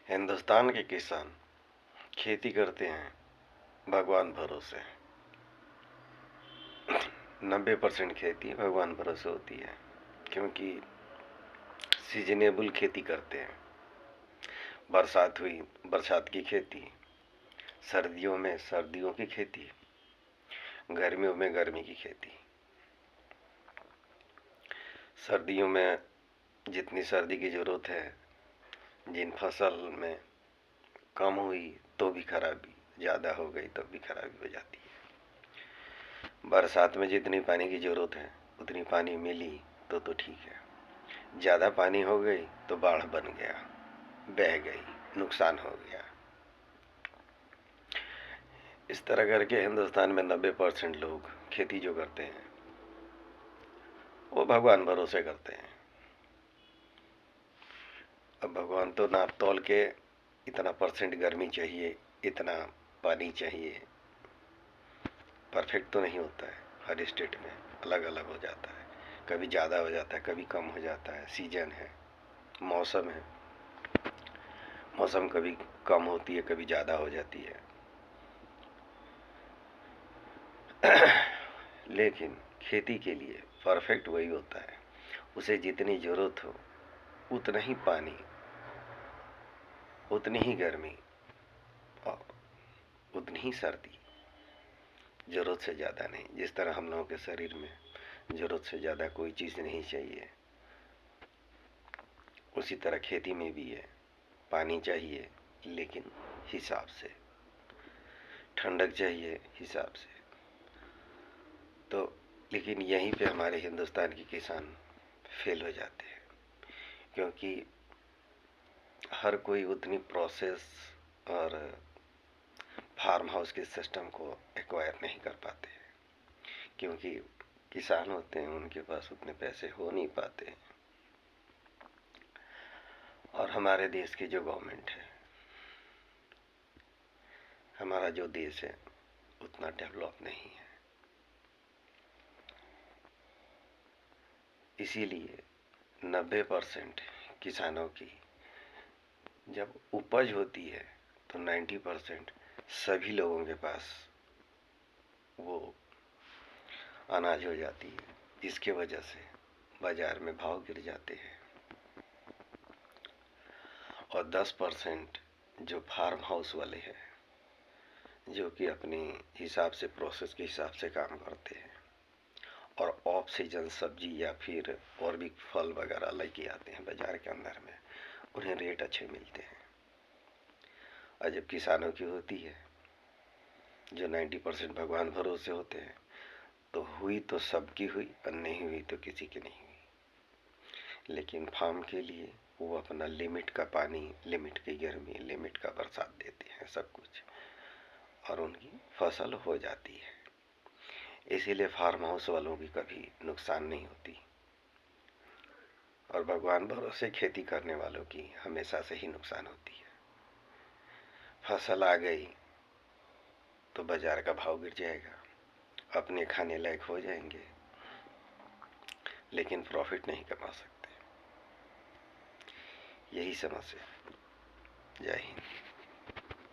हिंदुस्तान के किसान खेती करते हैं भगवान भरोसे। 90% खेती भगवान भरोसे होती है, क्योंकि सीजनेबल खेती करते हैं। बरसात हुई बरसात की खेती, सर्दियों में सर्दियों की खेती, गर्मियों में गर्मी की खेती। सर्दियों में जितनी सर्दी की ज़रूरत है, जिन फसल में कम हुई तो भी खराबी, ज़्यादा हो गई तो भी खराबी हो जाती है। बरसात में जितनी पानी की ज़रूरत है उतनी पानी मिली तो ठीक है, ज़्यादा पानी हो गई तो बाढ़ बन गया, बह गई, नुकसान हो गया। इस तरह करके हिंदुस्तान में 90% लोग खेती जो करते हैं वो भगवान भरोसे करते हैं। अब भगवान तो नाप तोल के इतना परसेंट गर्मी चाहिए, इतना पानी चाहिए, परफेक्ट तो नहीं होता है। हर स्टेट में अलग अलग हो जाता है, कभी ज़्यादा हो जाता है, कभी कम हो जाता है। सीजन है, मौसम है, मौसम कभी कम होती है, कभी ज़्यादा हो जाती है। लेकिन खेती के लिए परफेक्ट वही होता है, उसे जितनी ज़रूरत हो उतना ही पानी, उतनी ही गर्मी और उतनी ही सर्दी, ज़रूरत से ज़्यादा नहीं। जिस तरह हम लोगों के शरीर में ज़रूरत से ज़्यादा कोई चीज़ नहीं चाहिए, उसी तरह खेती में भी है। पानी चाहिए लेकिन हिसाब से, ठंडक चाहिए हिसाब से। तो लेकिन यहीं पे हमारे हिंदुस्तान के किसान फेल हो जाते हैं, क्योंकि हर कोई उतनी प्रोसेस और फार्म हाउस के सिस्टम को एक्वायर नहीं कर पाते, क्योंकि किसान होते हैं उनके पास उतने पैसे हो नहीं पाते। और हमारे देश की जो गवर्नमेंट है, हमारा जो देश है, उतना डेवलप नहीं है। इसीलिए 90% किसानों की जब उपज होती है तो 90% सभी लोगों के पास वो अनाज हो जाती है, जिसके वजह से बाजार में भाव गिर जाते हैं। और 10% जो फार्म हाउस वाले हैं, जो कि अपने हिसाब से, प्रोसेस के हिसाब से काम करते हैं और ऑफ सीजन सब्जी या फिर और भी फल वगैरह लेके आते हैं बाजार के अंदर में, उन्हें रेट अच्छे मिलते हैं। और जब किसानों की होती है, जो 90% भगवान भरोसे होते हैं, तो हुई तो सबकी हुई और नहीं हुई तो किसी की नहीं हुई। लेकिन फार्म के लिए वो अपना लिमिट का पानी, लिमिट की गर्मी, लिमिट का बरसात देते हैं, सब कुछ, और उनकी फसल हो जाती है। इसीलिए फार्म हाउस वालों की कभी नुकसान नहीं होती, और भगवान भरोसे खेती करने वालों की हमेशा से ही नुकसान होती है। फसल आ गई तो बाजार का भाव गिर जाएगा, अपने खाने लायक हो जाएंगे, लेकिन प्रॉफिट नहीं कमा सकते। यही समस्या। जय हिंद।